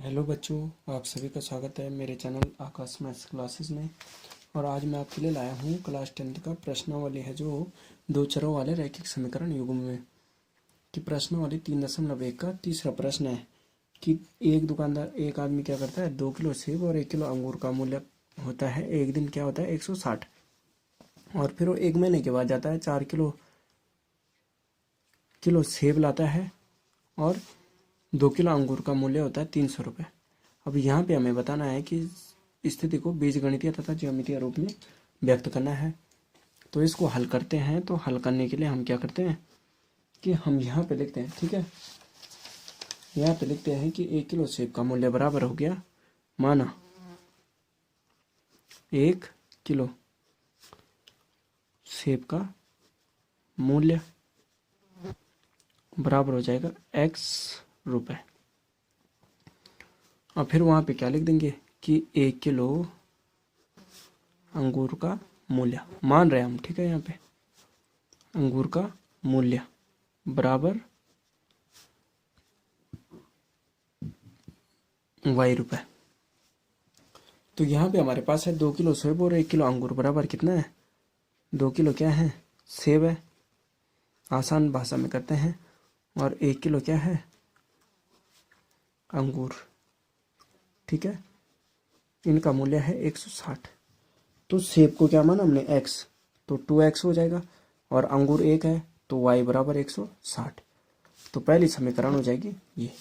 Hello बच्चों, आप सभी का स्वागत है मेरे चैनल आकाश मैथ्स क्लासेस में। और आज मैं आपके लिए लाया हूँ क्लास 10th का प्रश्नावली है जो दो चरों वाले रैखिक समीकरण युग्म में की प्रश्नावली 3.1 का तीसरा प्रश्न है कि एक आदमी क्या करता है, 2 किलो सेब और 1 किलो अंगूर का मूल्य होता है एक दिन क्या होता है 160, और फिर वो 1 महीने के बाद जाता है 4 किलो सेब लाता है और 2 किलो अंगूर का मूल्य होता है 300 रुपये। अब यहाँ पे हमें बताना है कि स्थिति को बीजगणितीय तथा ज्यामितीय रूप में व्यक्त करना है। तो इसको हल करते हैं। तो हल करने के लिए हम क्या करते हैं कि हम यहाँ पे लिखते हैं, ठीक है, यहाँ पे लिखते हैं कि 1 किलो सेब का मूल्य बराबर हो गया, माना 1 किलो सेब का मूल्य बराबर हो जाएगा x रुपए। और फिर वहाँ पे क्या लिख देंगे कि 1 किलो अंगूर का मूल्य मान रहे हैं हम, ठीक है, यहाँ पे अंगूर का मूल्य बराबर y रुपए। तो यहाँ पे हमारे पास है 2 किलो सेब और 1 किलो अंगूर बराबर कितना है, 2 किलो क्या है, सेब है, आसान भाषा में करते हैं, और 1 किलो क्या है, अंगूर, ठीक है। इनका मूल्य है 160। तो सेब को क्या माना हमने x, तो 2x हो जाएगा, और अंगूर 1 है तो y बराबर 160। तो पहली समीकरण हो जाएगी ये,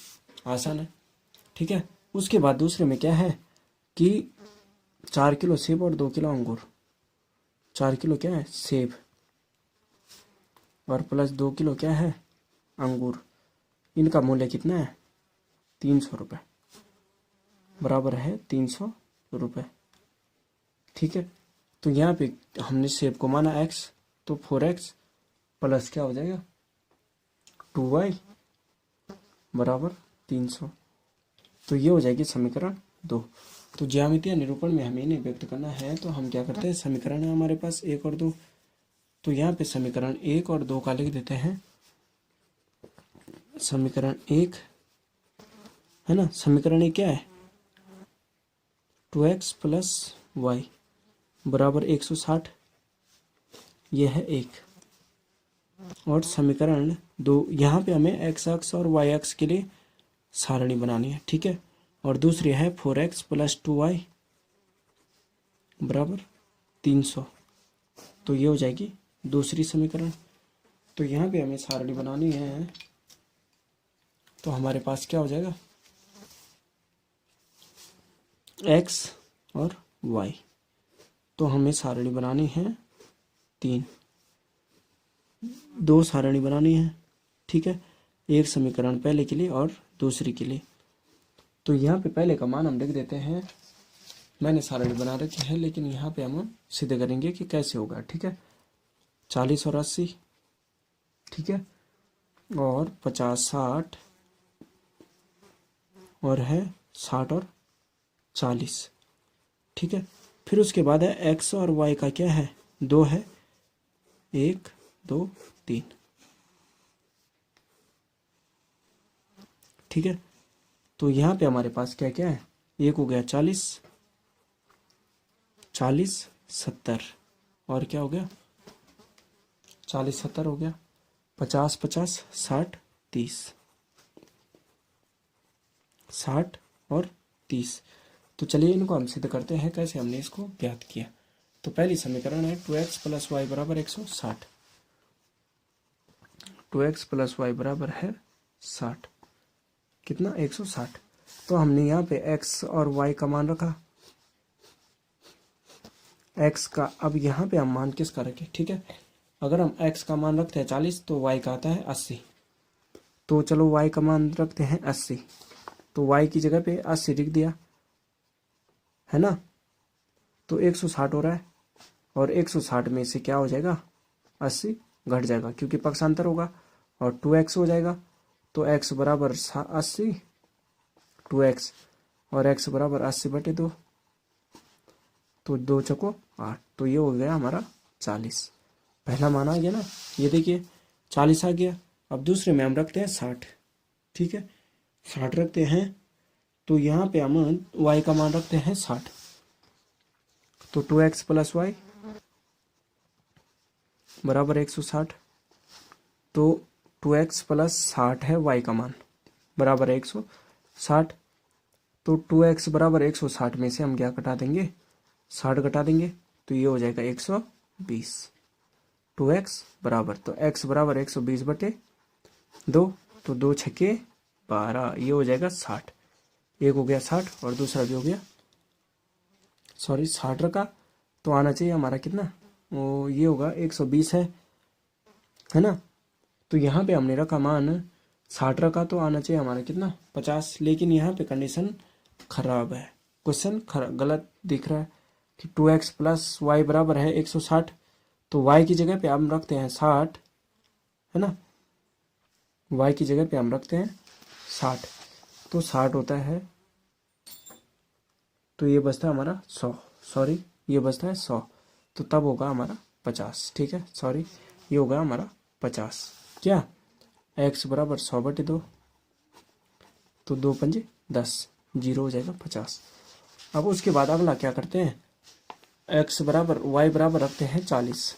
आसान है, ठीक है। उसके बाद दूसरे में क्या है कि 4 किलो सेब और 2 किलो अंगूर, 4 किलो क्या है सेब और प्लस 2 किलो क्या है अंगूर, इनका मूल्य कितना है 300 रुपये, बराबर है 300 रुपये, ठीक है। तो यहाँ पे हमने सेब को माना x, तो 4x प्लस क्या हो जाएगा 2y बराबर 300। तो ये हो जाएगी समीकरण 2। तो ज्यामितीय निरूपण में हमें इन्हें व्यक्त करना है, तो हम क्या करते हैं, समीकरण है हमारे पास 1 और 2, तो यहाँ पे समीकरण 1 और 2 का लिख देते हैं। समीकरण 1 है ना, समीकरण 1 क्या है 2x प्लस वाई बराबर 160, यह है 1। और समीकरण 2, यहाँ पे हमें x अक्ष और y अक्ष के लिए सारणी बनानी है, ठीक है। और दूसरी है 4x प्लस 2y बराबर 300, तो ये हो जाएगी दूसरी समीकरण। तो यहाँ पे हमें सारणी बनानी है, तो हमारे पास क्या हो जाएगा x और y, तो हमें सारणी बनानी है 3, 2 सारणी बनानी है, ठीक है, एक समीकरण पहले के लिए और दूसरी के लिए। तो यहाँ पे पहले का मान हम लिख देते हैं, मैंने सारणी बना रखी है लेकिन यहाँ पे हम सिद्ध करेंगे कि कैसे होगा, ठीक है। 40 और 80, ठीक है, और 50 60, और है 60 और 40, ठीक है। फिर उसके बाद है x और y का क्या है 2 है, 1 2 3, ठीक है। तो यहाँ पे हमारे पास क्या क्या है, एक हो गया 40 40 70, और क्या हो गया 40 70 हो गया, 50 50 60 30, 60 और 30। तो चलिए इनको हम सिद्ध करते हैं कैसे हमने इसको ज्ञात किया। तो पहली समीकरण है 2x प्लस वाई बराबर 160, 2x प्लस वाई बराबर है 60, कितना 160। तो हमने यहाँ पे x और y का मान रखा, x का, अब यहाँ पे हम मान किसका रखें, ठीक है। अगर हम x का मान रखते हैं 40 तो y का आता है 80, तो चलो y का मान रखते हैं 80, तो y की जगह पे 80 लिख दिया, है ना। तो 160 हो रहा है, और 160 में से क्या हो जाएगा 80 घट जाएगा क्योंकि पक्षांतर होगा, और 2x हो जाएगा, तो x बराबर 80 2x, और x बराबर 80/2, तो 2 चौको 8, तो ये हो गया हमारा 40। पहला मान आ गया ना, ये देखिए 40 आ गया। अब दूसरे में हम रखते हैं 60, ठीक है, 60 रखते हैं, तो यहाँ पे हम y का मान रखते हैं 60। तो 2x प्लस वाई बराबर 160। तो 2x प्लस 60 है y का मान बराबर 160। तो 2x बराबर 160 में से हम क्या घटा देंगे, 60 घटा देंगे, तो ये हो जाएगा 120। 2x बराबर, तो x बराबर 120 बटे 2, तो 2 छक्के 12, ये हो जाएगा 60। एक हो गया 60 और दूसरा भी हो गया 60 रखा, तो आना चाहिए हमारा कितना, वो ये होगा 120 है ना। तो यहाँ पे हमने रखा मान 60 रखा, तो आना चाहिए हमारा कितना 50। लेकिन यहाँ पे कंडीशन खराब है, क्वेश्चन गलत दिख रहा है कि 2x प्लस वाई बराबर है 160। तो y की जगह पे हम रखते हैं 60, है ना, y की जगह पे हम रखते हैं 60। तो 60 होता है, तो ये बचता है हमारा 100, सॉरी ये बचता है 100, तो तब होगा हमारा 50। ठीक है, सॉरी ये होगा हमारा 50। क्या, x बराबर 100 बटे 2, तो 2 पंजे 10, 0 हो जाएगा 50। अब उसके बाद अगला क्या करते हैं, x बराबर y बराबर रखते हैं 40।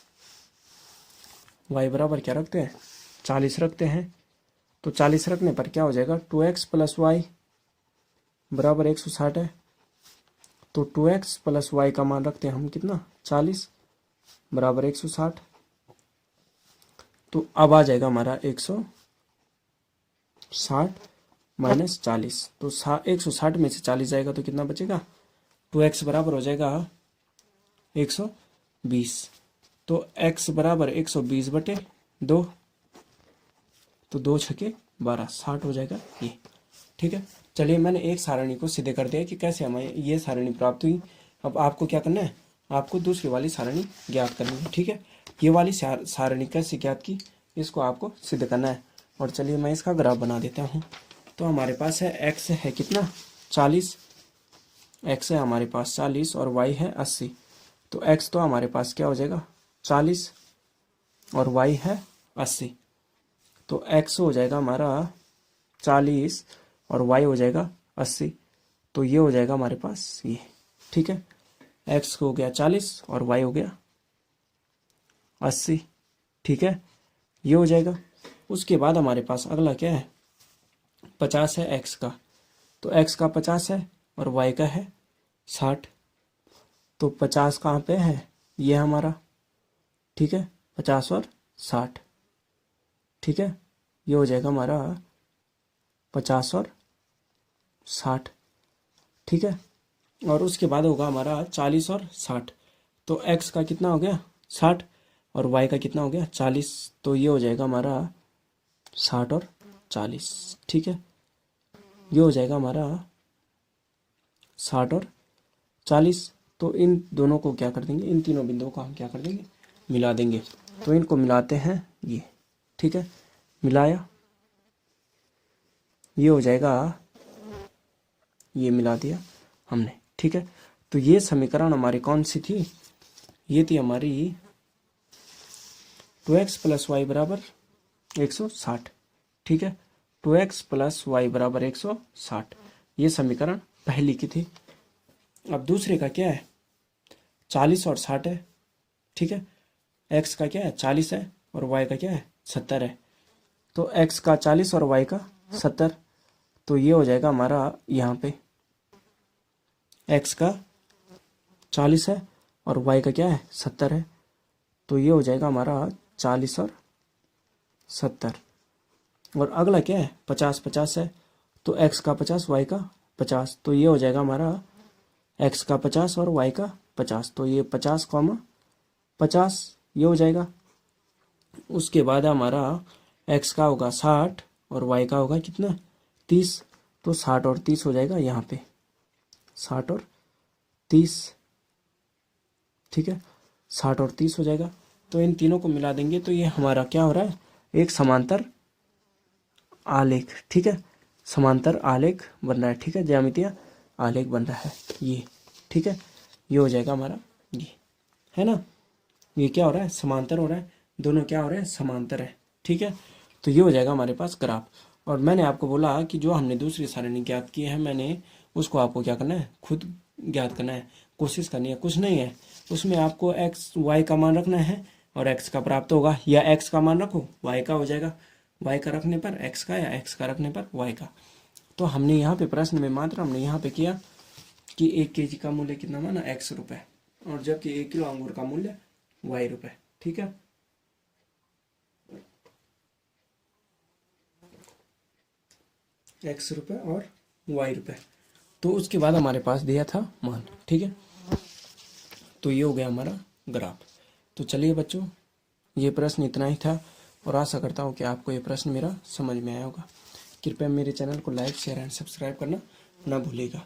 y बराबर क्या रखते हैं, 40 रखते हैं। तो 40 रखने पर क्या हो जाएगा, 2x प्लस वाई बराबर 160 है। तो 2x प्लस वाई का मान रखते हैं हम कितना, 40 बराबर 160। तो अब आ जाएगा हमारा 160 माइनस 40। तो 160 में से 40 जाएगा तो कितना बचेगा, 2x बराबर हो जाएगा 120। तो x बराबर 120 बटे 2, तो 2 छक्के 12, 60 हो जाएगा ये। ठीक है, चलिए मैंने एक सारणी को सीधे कर दिया कि कैसे हमें ये सारणी प्राप्त हुई। अब आपको क्या करना है, आपको दूसरी वाली सारणी ज्ञात करनी है। ठीक है, ये वाली सारणी कैसे ज्ञात की, इसको आपको सिद्ध करना है। और चलिए मैं इसका ग्राफ बना देता हूँ। तो हमारे पास है x है कितना 40, x है हमारे पास 40 और y है 80। तो x तो हमारे पास क्या हो जाएगा 40 और y है 80। तो x हो जाएगा हमारा 40 और y हो जाएगा 80। तो ये हो जाएगा हमारे पास ये। ठीक है, x हो गया 40 और y हो गया 80। ठीक है, ये हो जाएगा। उसके बाद हमारे पास अगला क्या है, 50 है x का। तो x का 50 है और y का है 60। तो 50 कहाँ पे है, ये हमारा। ठीक है, 50 और 60। ठीक है, ये हो जाएगा हमारा 50 और 60। ठीक है, और उसके बाद होगा हमारा 40 और 60। तो x का कितना हो गया 60 और y का कितना हो गया 40। तो ये हो जाएगा हमारा 60 और 40। ठीक है, ये हो जाएगा हमारा 60 और 40। तो इन दोनों को क्या कर देंगे, इन तीनों बिंदुओं को हम क्या कर देंगे, मिला देंगे। तो इनको मिलाते हैं ये। ठीक है, मिलाया, ये हो जाएगा, ये मिला दिया हमने। ठीक है, तो ये समीकरण हमारी कौन सी थी, ये थी हमारी 2x प्लस वाई बराबर 160। ठीक है, 2x प्लस वाई बराबर 160, ये समीकरण पहली की थी। अब दूसरे का क्या है, 40 और 60 है। ठीक है, x का क्या है 40 है और y का क्या है 70 है। तो x का 40 और y का 70, तो ये हो जाएगा हमारा यहाँ पे x का 40 है और y का क्या है 70 है। तो ये हो जाएगा हमारा 40 और 70। और अगला क्या है 50 है। तो x का 50 y का 50, तो ये हो जाएगा हमारा x का 50 और y का 50। तो ये 50, 50 ये हो जाएगा। उसके बाद हमारा x का होगा 60 और y का होगा कितना 30। तो 60 और 30 हो जाएगा यहाँ पे, 60 और 30। ठीक है, 60 और 30 हो जाएगा। तो इन तीनों को मिला देंगे तो ये हमारा क्या हो रहा है, एक समांतर आलेख। ठीक है, समांतर आलेख बन रहा है। ठीक है, ज्यामितीय आलेख बन रहा है ये। ठीक है, ये हो जाएगा हमारा ये, है ना। ये क्या हो रहा है, समांतर हो रहा है, दोनों क्या हो रहे हैं समांतर है। ठीक है, तो ये हो जाएगा हमारे पास ग्राफ। और मैंने आपको बोला कि जो हमने दूसरी सारणी ज्ञात की है, मैंने उसको आपको क्या करना है, खुद ज्ञात करना है, कोशिश करनी है, कुछ नहीं है उसमें। आपको एक्स वाई का मान रखना है और एक्स का प्राप्त होगा, या एक्स का मान रखो वाई का हो जाएगा, वाई का रखने पर एक्स का, या एक्स का रखने पर वाई का। तो हमने यहाँ पे प्रश्न में मात्र हमने यहाँ पे किया कि 1 kg का मूल्य कितना माना, एक्स रुपये, और जबकि 1 किलो अंगूर का मूल्य वाई रुपये। ठीक है, एक्स रुपये और वाई रुपये। तो उसके बाद हमारे पास दिया था मान। ठीक है, तो ये हो गया हमारा ग्राफ। तो चलिए बच्चों, ये प्रश्न इतना ही था और आशा करता हूँ कि आपको ये प्रश्न मेरा समझ में आया होगा। कृपया मेरे चैनल को लाइक, शेयर एंड सब्सक्राइब करना ना भूलिएगा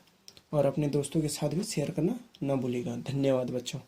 और अपने दोस्तों के साथ भी शेयर करना ना भूलिएगा। धन्यवाद बच्चों।